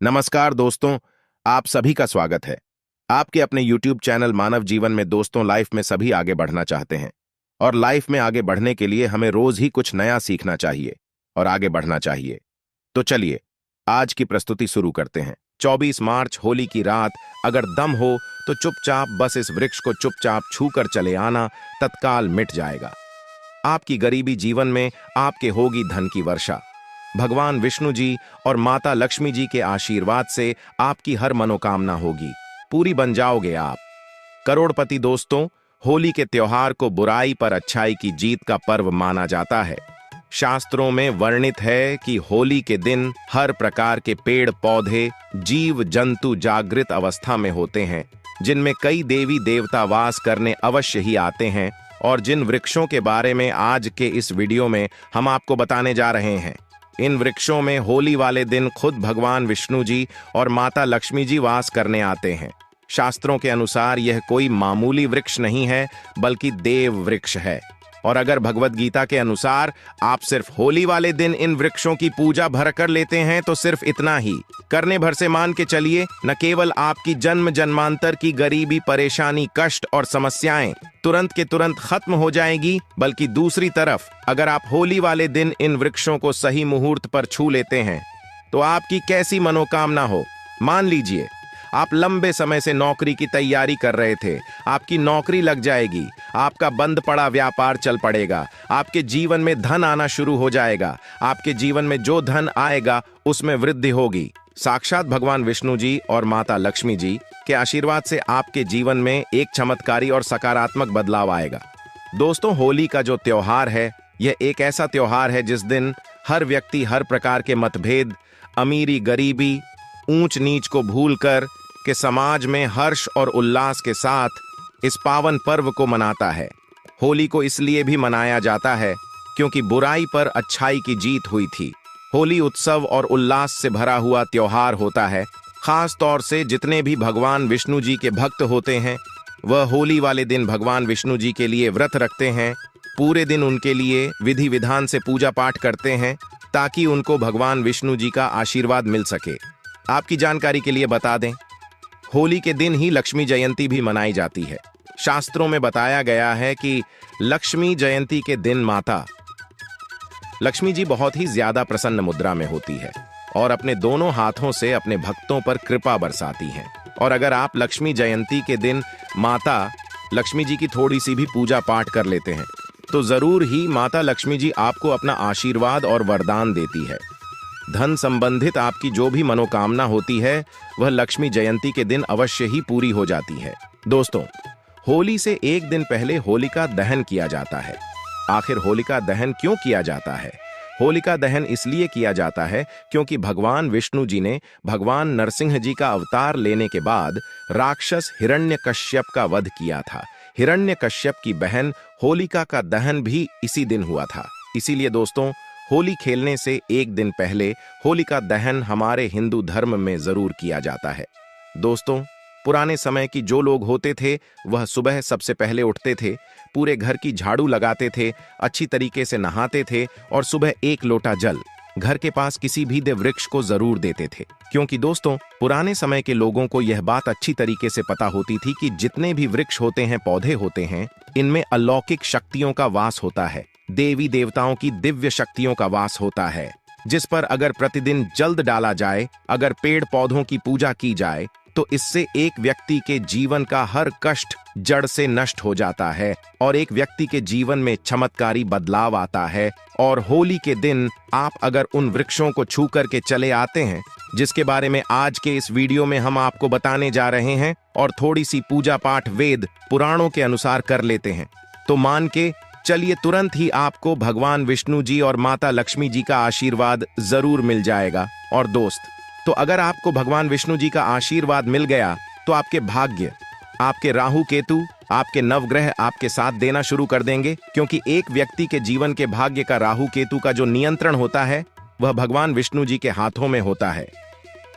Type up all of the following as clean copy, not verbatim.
नमस्कार दोस्तों, आप सभी का स्वागत है। आपके अपने YouTube चैनल मानव जीवन में दोस्तों, लाइफ में सभी आगे बढ़ना चाहते हैं और लाइफ में आगे बढ़ने के लिए हमें रोज ही कुछ नया सीखना चाहिए और आगे बढ़ना चाहिए। तो चलिए आज की प्रस्तुति शुरू करते हैं। 24 मार्च होली की रात, अगर दम हो तो चुपचाप बस इस वृक्ष को चुपचाप छूकर चले आना, तत्काल मिट जाएगा। आपकी गरीबी जीवन में आपके होगी धन की वर्षा। भगवान विष्णु जी और माता लक्ष्मी जी के आशीर्वाद से आपकी हर मनोकामना होगी, पूरी बन जाओगे आप करोड़पति। दोस्तों, होली के त्योहार को बुराई पर अच्छाई की जीत का पर्व माना जाता है। शास्त्रों में वर्णित है कि होली के दिन हर प्रकार के पेड़ पौधे, जीव जंतु जागृत अवस्था में होते हैं, जिनमें कई देवी देवता वास करने अवश्य ही आते हैं, और जिन वृक्षों के बारे में आज के इस वीडियो में हम आपको बताने जा रहे हैं। इन वृक्षों में होली वाले दिन खुद भगवान विष्णु जी और माता लक्ष्मी जी वास करने आते हैं। शास्त्रों के अनुसार यह कोई मामूली वृक्ष नहीं है, बल्कि देव वृक्ष है। और अगर भगवत गीता के अनुसार आप सिर्फ होली वाले दिन इन वृक्षों की पूजा भर कर लेते हैं, तो सिर्फ इतना ही करने भर से मान के चलिए, न केवल आपकी जन्म जन्मांतर की गरीबी, परेशानी, कष्ट और समस्याएं तुरंत के तुरंत खत्म हो जाएगी, बल्कि दूसरी तरफ अगर आप होली वाले दिन इन वृक्षों को सही मुहूर्त पर छू लेते हैं, तो आपकी कैसी मनोकामना हो। मान लीजिए आप लंबे समय से नौकरी की तैयारी कर रहे थे, आपकी नौकरी लग जाएगी, आपका बंद पड़ा व्यापार चल पड़ेगा, आपके जीवन में धन आना शुरू हो जाएगा, आपके जीवन में जो धन आएगा उसमें वृद्धि होगी। साक्षात भगवान विष्णु जी और माता लक्ष्मी जी के आशीर्वाद से आपके जीवन में एक चमत्कारी और सकारात्मक बदलाव आएगा। दोस्तों, होली का जो त्योहार है, यह एक ऐसा त्योहार है जिस दिन हर व्यक्ति हर प्रकार के मतभेद, अमीरी गरीबी, ऊंच नीच को भूलकर के समाज में हर्ष और उल्लास के साथ इस पावन पर्व को मनाता है। होली को इसलिए भी मनाया जाता है क्योंकि बुराई पर अच्छाई की जीत हुई थी। होली उत्सव और उल्लास से भरा हुआ त्योहार होता है। खास तौर से जितने भी भगवान विष्णु जी के भक्त होते हैं, वह होली वाले दिन भगवान विष्णु जी के लिए व्रत रखते हैं। पूरे दिन उनके लिए विधि विधान से पूजा पाठ करते हैं, ताकि उनको भगवान विष्णु जी का आशीर्वाद मिल सके। आपकी जानकारी के लिए बता दें, होली के दिन ही लक्ष्मी जयंती भी मनाई जाती है। शास्त्रों में बताया गया है कि लक्ष्मी जयंती के दिन माता लक्ष्मी जी बहुत ही ज्यादा प्रसन्न मुद्रा में होती है और अपने दोनों हाथों से अपने भक्तों पर कृपा बरसाती हैं। और अगर आप लक्ष्मी जयंती के दिन माता लक्ष्मी जी की थोड़ी सी भी पूजा पाठ कर लेते हैं, तो जरूर ही माता लक्ष्मी जी आपको अपना आशीर्वाद और वरदान देती है। धन संबंधित आपकी जो भी मनोकामना होती है, वह लक्ष्मी जयंती के दिन अवश्य ही पूरी हो जाती है। दोस्तों, होली से एक दिन पहले होलिका दहन किया जाता है। आखिर होलिका दहन क्यों किया जाता है? होलिका दहन इसलिए किया जाता है क्योंकि भगवान विष्णु जी ने भगवान नरसिंह जी का अवतार लेने के बाद राक्षस हिरण्यकश्यप का वध किया था। हिरण्यकश्यप की बहन होलिका का दहन भी इसी दिन हुआ था। इसीलिए दोस्तों, होली खेलने से एक दिन पहले होलिका दहन हमारे हिंदू धर्म में जरूर किया जाता है। दोस्तों, पुराने समय की जो लोग होते थे, वह सुबह सबसे पहले उठते थे, पूरे घर की झाड़ू लगाते थे, अच्छी तरीके से नहाते थे और सुबह एक लोटा जल घर के पास किसी भी देव वृक्ष को जरूर देते थे। क्योंकि दोस्तों, पुराने समय के लोगों को यह बात अच्छी तरीके से पता होती थी कि जितने भी वृक्ष होते हैं, पौधे होते हैं, इनमें अलौकिक शक्तियों का वास होता है, देवी देवताओं की दिव्य शक्तियों का वास होता है, जिस पर अगर प्रतिदिन जल्द डाला जाए, अगर पेड़ पौधों की पूजा की जाए, तो इससे एक व्यक्ति के जीवन का हर कष्ट जड़ से नष्ट हो जाता है और एक व्यक्ति के जीवन में चमत्कारी बदलाव आता है। और होली के दिन आप अगर उन वृक्षों को छू करके चले आते हैं, जिसके बारे में आज के इस वीडियो में हम आपको बताने जा रहे हैं, और थोड़ी सी पूजा पाठ वेद पुराणों के अनुसार कर लेते हैं, तो मान के चलिए तुरंत ही आपको भगवान विष्णु जी और माता लक्ष्मी जी का आशीर्वाद जरूर मिल जाएगा। और दोस्त, तो अगर आपको भगवान विष्णु जी का आशीर्वाद मिल गया, तो आपके भाग्य, आपके राहु केतु, आपके नवग्रह आपके साथ देना शुरू कर देंगे। क्योंकि एक व्यक्ति के जीवन के भाग्य का राहु केतु का जो नियंत्रण होता है, वह भगवान विष्णु जी के हाथों में होता है।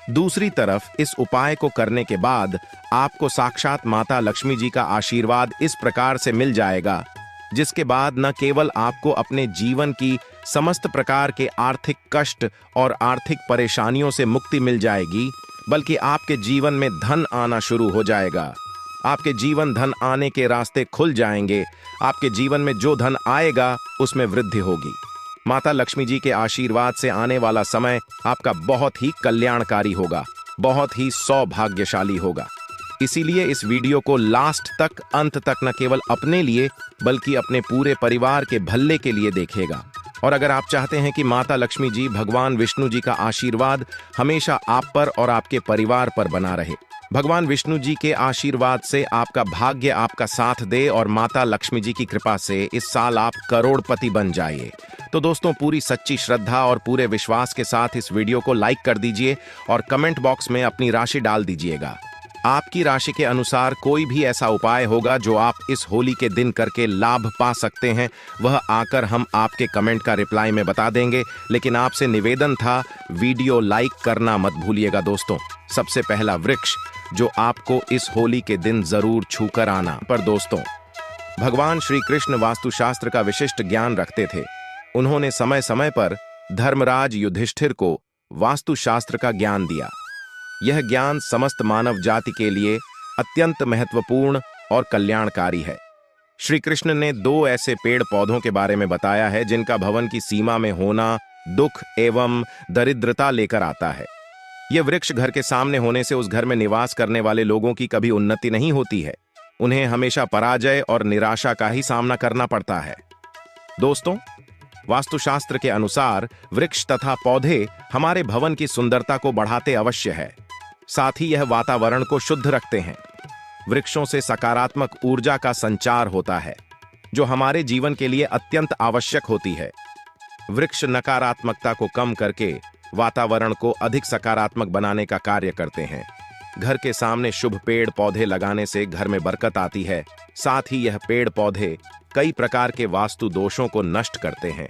दूसरी तरफ इस उपाय को करने के बाद आपको साक्षात माता लक्ष्मी जी का आशीर्वाद इस प्रकार से मिल जाएगा, जिसके बाद न केवल आपको अपने जीवन की समस्त प्रकार के आर्थिक कष्ट और आर्थिक परेशानियों से मुक्ति मिल जाएगी, बल्कि आपके जीवन में धन आना शुरू हो जाएगा। आपके जीवन धन आने के रास्ते खुल जाएंगे। आपके जीवन में जो धन आएगा उसमें वृद्धि होगी। माता लक्ष्मी जी के आशीर्वाद से आने वाला समय आपका बहुत ही कल्याणकारी होगा, बहुत ही सौभाग्यशाली होगा। इसीलिए इस वीडियो को लास्ट तक, अंत तक न केवल अपने लिए बल्कि अपने पूरे परिवार के भले के लिए देखिएगा। और अगर आप चाहते हैं कि माता लक्ष्मी जी, भगवान विष्णु जी का आशीर्वाद हमेशा आप पर और आपके परिवार पर बना रहे, भगवान विष्णु जी के आशीर्वाद से आपका भाग्य आपका साथ दे और माता लक्ष्मी जी की कृपा से इस साल आप करोड़पति बन जाइए, तो दोस्तों पूरी सच्ची श्रद्धा और पूरे विश्वास के साथ इस वीडियो को लाइक कर दीजिए और कमेंट बॉक्स में अपनी राशि डाल दीजिएगा। आपकी राशि के अनुसार कोई भी ऐसा उपाय होगा जो आप इस होली के दिन करके लाभ पा सकते हैं, वह आकर हम आपके कमेंट का रिप्लाई में बता देंगे। लेकिन आपसे निवेदन था, वीडियो लाइक करना मत भूलिएगा दोस्तों। सबसे पहला वृक्ष जो आपको इस होली के दिन जरूर छूकर आना। पर दोस्तों, भगवान श्री कृष्ण वास्तुशास्त्र का विशिष्ट ज्ञान रखते थे। उन्होंने समय समय पर धर्मराज युधिष्ठिर को वास्तुशास्त्र का ज्ञान दिया। यह ज्ञान समस्त मानव जाति के लिए अत्यंत महत्वपूर्ण और कल्याणकारी है। श्री कृष्ण ने 2 ऐसे पेड़ पौधों के बारे में बताया है जिनका भवन की सीमा में होना दुख एवं दरिद्रता लेकर आता है। यह वृक्ष घर के सामने होने से उस घर में निवास करने वाले लोगों की कभी उन्नति नहीं होती है। उन्हें हमेशा पराजय और निराशा का ही सामना करना पड़ता है। दोस्तों, वास्तुशास्त्र के अनुसार वृक्ष तथा पौधे हमारे भवन की सुंदरता को बढ़ाते अवश्य है, साथ ही यह वातावरण को शुद्ध रखते हैं। वृक्षों से सकारात्मक ऊर्जा का संचार होता है, जो हमारे जीवन के लिए अत्यंत आवश्यक होती है। वृक्ष नकारात्मकता को कम करके वातावरण को अधिक सकारात्मक बनाने का कार्य करते हैं। घर के सामने शुभ पेड़ पौधे लगाने से घर में बरकत आती है। साथ ही यह पेड़ पौधे कई प्रकार के वास्तु दोषों को नष्ट करते हैं।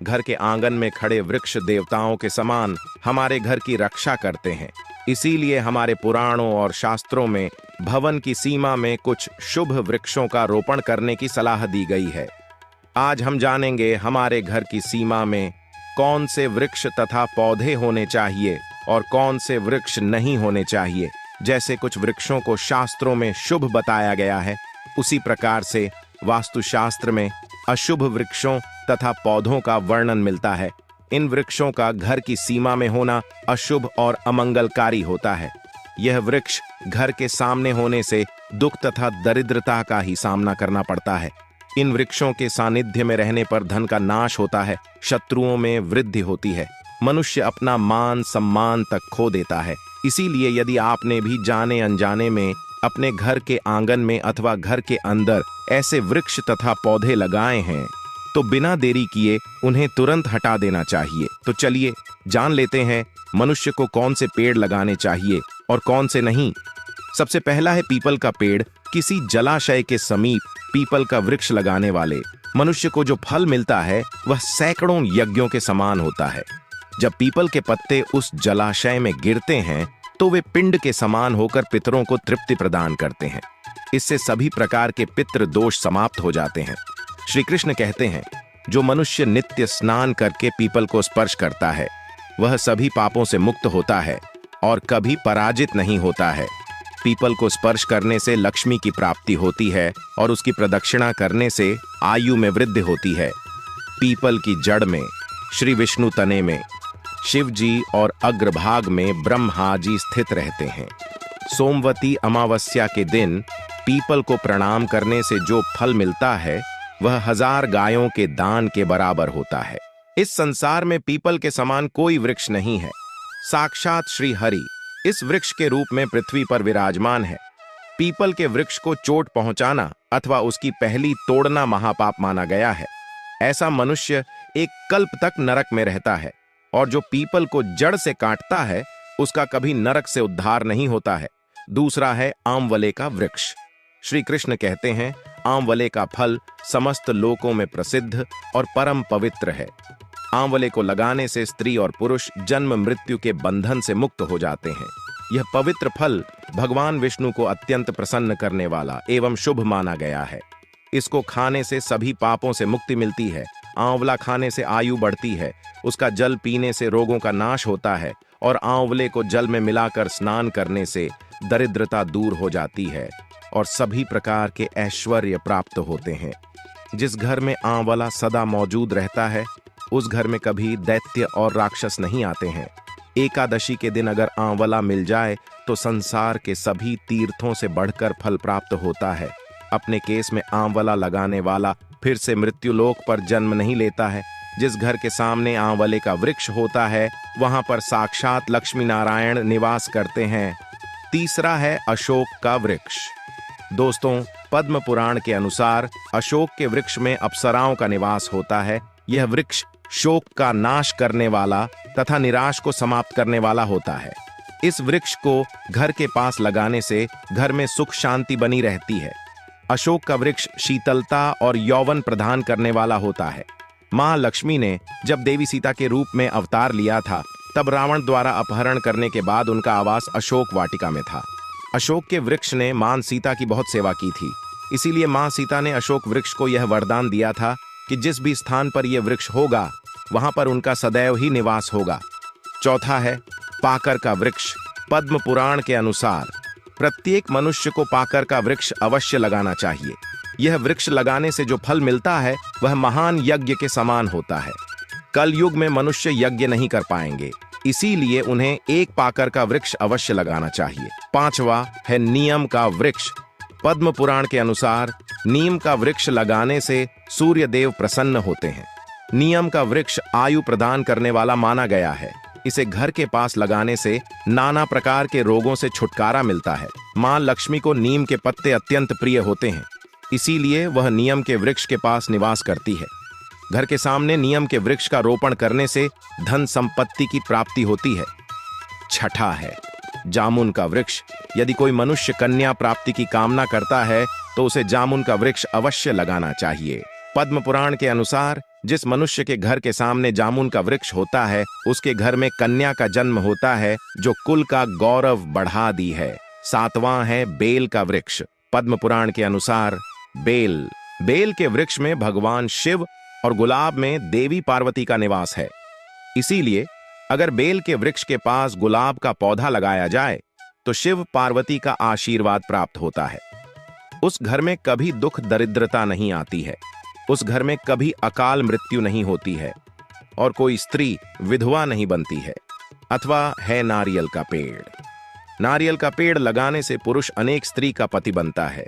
घर के आंगन में खड़े वृक्ष देवताओं के समान हमारे घर की रक्षा करते हैं। इसीलिए हमारे पुराणों और शास्त्रों में भवन की सीमा में कुछ शुभ वृक्षों का रोपण करने की सलाह दी गई है। आज हम जानेंगे हमारे घर की सीमा में कौन से वृक्ष तथा पौधे होने चाहिए और कौन से वृक्ष नहीं होने चाहिए। जैसे कुछ वृक्षों को शास्त्रों में शुभ बताया गया है, उसी प्रकार से वास्तुशास्त्र में अशुभ वृक्षों तथा पौधों का वर्णन मिलता है। इन वृक्षों का घर की सीमा में होना अशुभ और अमंगलकारी होता है। यह वृक्ष घर के सामने होने से दुख तथा दरिद्रता का ही सामना करना पड़ता है। इन वृक्षों के सानिध्य में रहने पर धन का नाश होता है, शत्रुओं में वृद्धि होती है, मनुष्य अपना मान सम्मान तक खो देता है। इसीलिए यदि आपने भी जाने अनजाने में अपने घर के आंगन में अथवा घर के अंदर ऐसे वृक्ष तथा पौधे लगाए हैं, तो बिना देरी किए उन्हें तुरंत हटा देना चाहिए। तो चलिए जान लेते हैं मनुष्य को कौन से पेड़ लगाने चाहिए और कौन से नहीं। सबसे पहला है पीपल का पेड़। किसी जलाशय के समीप पीपल का वृक्ष लगाने वाले मनुष्य को जो फल मिलता है वह सैकड़ों यज्ञों के समान होता है। जब पीपल के पत्ते उस जलाशय में गिरते हैं तो वे पिंड के समान होकर पितरों को तृप्ति प्रदान करते हैं। इससे सभी प्रकार के पितृ दोष समाप्त हो जाते हैं। श्री कृष्ण कहते हैं, जो मनुष्य नित्य स्नान करके पीपल को स्पर्श करता है वह सभी पापों से मुक्त होता है और कभी पराजित नहीं होता है। पीपल को स्पर्श करने से लक्ष्मी की प्राप्ति होती है और उसकी प्रदक्षिणा करने से आयु में वृद्धि होती है। पीपल की जड़ में श्री विष्णु, तने में शिव जी और अग्रभाग में ब्रह्मा जी स्थित रहते हैं। सोमवती अमावस्या के दिन पीपल को प्रणाम करने से जो फल मिलता है वह 1000 गायों के दान के बराबर होता है। इस संसार में पीपल के समान कोई वृक्ष नहीं है। साक्षात श्री हरि इस वृक्ष के रूप में पृथ्वी पर विराजमान है। पीपल के वृक्ष को चोट पहुंचाना अथवा उसकी पहली तोड़ना महापाप माना गया है। ऐसा मनुष्य एक कल्प तक नरक में रहता है और जो पीपल को जड़ से काटता है उसका कभी नरक से उद्धार नहीं होता है। दूसरा है आंवले का वृक्ष। श्री कृष्ण कहते हैं, आंवले का फल समस्त लोकों में प्रसिद्ध और परम पवित्र है। आंवले को लगाने से स्त्री और पुरुष जन्म मृत्यु के बंधन से मुक्त हो जाते हैं। यह पवित्र फल भगवान विष्णु को अत्यंत प्रसन्न करने वाला एवं शुभ माना गया है। इसको खाने से सभी पापों से मुक्ति मिलती है, आंवला खाने से आयु बढ़ती है, उसका जल पीने से रोगों का नाश होता है और आंवले को जल में मिलाकर स्नान करने से दरिद्रता दूर हो जाती है और सभी प्रकार के ऐश्वर्य प्राप्त होते हैं। जिस घर में आंवला सदा मौजूद रहता है उस घर में कभी दैत्य और राक्षस नहीं आते हैं। एकादशी के दिन अगर आंवला मिल जाए तो संसार के सभी तीर्थों से बढ़कर फल प्राप्त होता है। अपने केस में आंवला लगाने वाला फिर से मृत्युलोक पर जन्म नहीं लेता है। जिस घर के सामने आंवले का वृक्ष होता है वहां पर साक्षात लक्ष्मी नारायण निवास करते हैं। तीसरा है अशोक का वृक्ष। दोस्तों, पद्म पुराण के अनुसार अशोक के वृक्ष में अप्सराओं का निवास होता है। यह वृक्ष शोक का नाश करने वाला तथा निराश को समाप्त करने वाला होता है। इस वृक्ष को घर के पास लगाने से घर में सुख शांति बनी रहती है। अशोक का वृक्ष शीतलता और यौवन प्रदान करने वाला होता है। मां लक्ष्मी ने जब देवी सीता के रूप में अवतार लिया था तब रावण द्वारा अपहरण करने के बाद उनका आवास अशोक वाटिका में था। अशोक के वृक्ष ने मां सीता की बहुत सेवा की थी, इसीलिए मां सीता ने अशोक वृक्ष को यह वरदान दिया था कि जिस भी स्थान पर यह वृक्ष होगा वहां पर उनका सदैव ही निवास होगा। चौथा है पाकर का वृक्ष। पद्म पुराण के अनुसार प्रत्येक मनुष्य को पाकर का वृक्ष अवश्य लगाना चाहिए। यह वृक्ष लगाने से जो फल मिलता है वह महान यज्ञ के समान होता है। कल युग में मनुष्य यज्ञ नहीं कर पाएंगे, इसीलिए उन्हें एक पाकर का वृक्ष अवश्य लगाना चाहिए। पांचवा है नीम का वृक्ष। पद्म पुराण के अनुसार नीम का वृक्ष लगाने से सूर्य देव प्रसन्न होते हैं। नीम का वृक्ष आयु प्रदान करने वाला माना गया है। इसे घर के पास लगाने से नाना प्रकार के रोगों से छुटकारा मिलता है। मां लक्ष्मी को नीम के पत्ते अत्यंत प्रिय होते हैं, इसीलिए वह नीम के वृक्ष के पास निवास करती है। घर के सामने नीम के वृक्ष का रोपण करने से धन संपत्ति की प्राप्ति होती है। छठा है जामुन का वृक्ष। यदि कोई मनुष्य कन्या प्राप्ति की कामना करता है तो उसे जामुन का वृक्ष अवश्य लगाना चाहिए। पद्म पुराण के अनुसार जिस मनुष्य के घर के सामने जामुन का वृक्ष होता है उसके घर में कन्या का जन्म होता है जो कुल का गौरव बढ़ा दी है। सातवां है बेल का वृक्ष। पद्म पुराण के अनुसार बेल के वृक्ष में भगवान शिव और गुलाब में देवी पार्वती का निवास है। इसीलिए अगर बेल के वृक्ष के पास गुलाब का पौधा लगाया जाए तो शिव पार्वती का आशीर्वाद प्राप्त होता है। उस घर में कभी दुख दरिद्रता नहीं आती है, उस घर में कभी अकाल मृत्यु नहीं होती है और कोई स्त्री विधवा नहीं बनती है। अथवा है नारियल का पेड़। नारियल का पेड़ लगाने से पुरुष अनेक स्त्री का पति बनता है।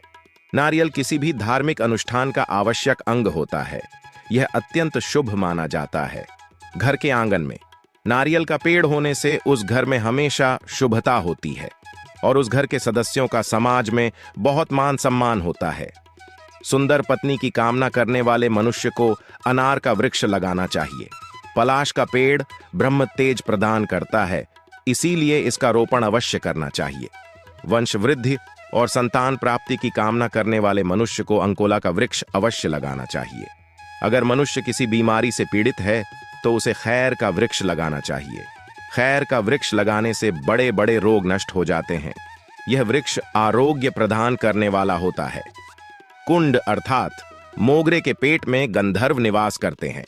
नारियल किसी भी धार्मिक अनुष्ठान का आवश्यक अंग होता है। यह अत्यंत शुभ माना जाता है। घर के आंगन में नारियल का पेड़ होने से उस घर में हमेशा शुभता होती है और उस घर के सदस्यों का समाज में बहुत मान सम्मान होता है। सुंदर पत्नी की कामना करने वाले मनुष्य को अनार का वृक्ष लगाना चाहिए। पलाश का पेड़ ब्रह्म तेज प्रदान करता है, इसीलिए इसका रोपण अवश्य करना चाहिए। वंश वृद्धि और संतान प्राप्ति की कामना करने वाले मनुष्य को अंकोला का वृक्ष अवश्य लगाना चाहिए। अगर मनुष्य किसी बीमारी से पीड़ित है तो उसे खैर का वृक्ष लगाना चाहिए। खैर का वृक्ष लगाने से बड़े बड़े रोग नष्ट हो जाते हैं। यह वृक्ष आरोग्य प्रदान करने वाला होता है। कुंड अर्थात मोगरे के पेट में गंधर्व निवास करते हैं,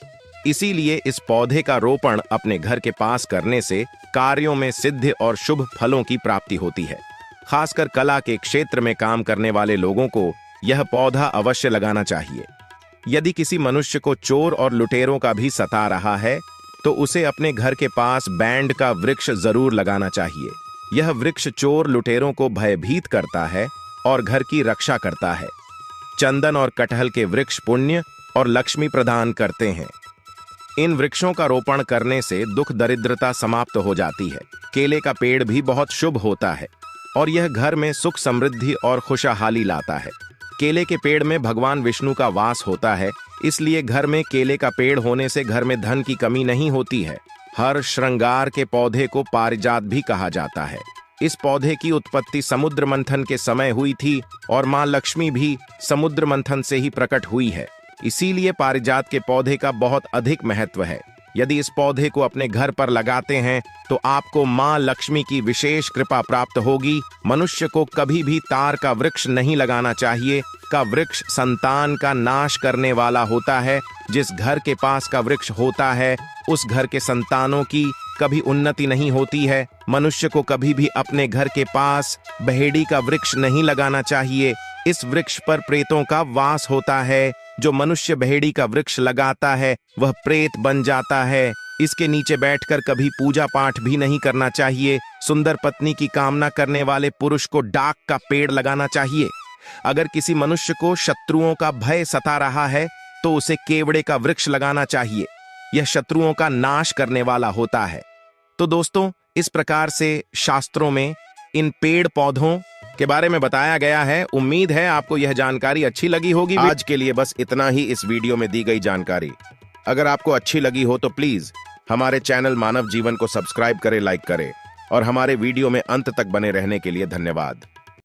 इसीलिए इस पौधे का रोपण अपने घर के पास करने से कार्यों में सिद्धि और शुभ फलों की प्राप्ति होती है। खासकर कला के क्षेत्र में काम करने वाले लोगों को यह पौधा अवश्य लगाना चाहिए। यदि किसी मनुष्य को चोर और लुटेरों का भी सता रहा है तो उसे अपने घर के पास बैंड का वृक्ष जरूर लगाना चाहिए। यह वृक्ष चोर लुटेरों को भयभीत करता है और घर की रक्षा करता है। चंदन और कटहल के वृक्ष पुण्य और लक्ष्मी प्रदान करते हैं। इन वृक्षों का रोपण करने से दुख दरिद्रता समाप्त हो जाती है। केले का पेड़ भी बहुत शुभ होता है और यह घर में सुख समृद्धि और खुशहाली लाता है। केले के पेड़ में भगवान विष्णु का वास होता है, इसलिए घर में केले का पेड़ होने से घर में धन की कमी नहीं होती है। हर श्रृंगार के पौधे को पारिजात भी कहा जाता है। इस पौधे की उत्पत्ति समुद्र मंथन के समय हुई थी और मां लक्ष्मी भी समुद्र मंथन से ही प्रकट हुई है, इसीलिए पारिजात के पौधे का बहुत अधिक महत्व है। यदि इस पौधे को अपने घर पर लगाते हैं तो आपको मां लक्ष्मी की विशेष कृपा प्राप्त होगी। मनुष्य को कभी भी तार का वृक्ष नहीं लगाना चाहिए। का वृक्ष संतान का नाश करने वाला होता है। जिस घर के पास का वृक्ष होता है उस घर के संतानों की कभी उन्नति नहीं होती है। मनुष्य को कभी भी अपने घर के पास बहेड़ी का वृक्ष नहीं लगाना चाहिए। इस वृक्ष पर प्रेतों का वास होता है। जो मनुष्य बहेड़ी का वृक्ष लगाता है वह प्रेत बन जाता है। इसके नीचे बैठकर कभी पूजा पाठ भी नहीं करना चाहिए। सुंदर पत्नी की कामना करने वाले पुरुष को डाक का पेड़ लगाना चाहिए। अगर किसी मनुष्य को शत्रुओं का भय सता रहा है तो उसे केवड़े का वृक्ष लगाना चाहिए। यह शत्रुओं का नाश करने वाला होता है। तो दोस्तों, इस प्रकार से शास्त्रों में इन पेड़ पौधों के बारे में बताया गया है। उम्मीद है आपको यह जानकारी अच्छी लगी होगी। आज के लिए बस इतना ही इस वीडियो में दी गई जानकारी। अगर आपको अच्छी लगी हो तो प्लीज हमारे चैनल मानव जीवन को सब्सक्राइब करें, लाइक करें और हमारे वीडियो में अंत तक बने रहने के लिए धन्यवाद।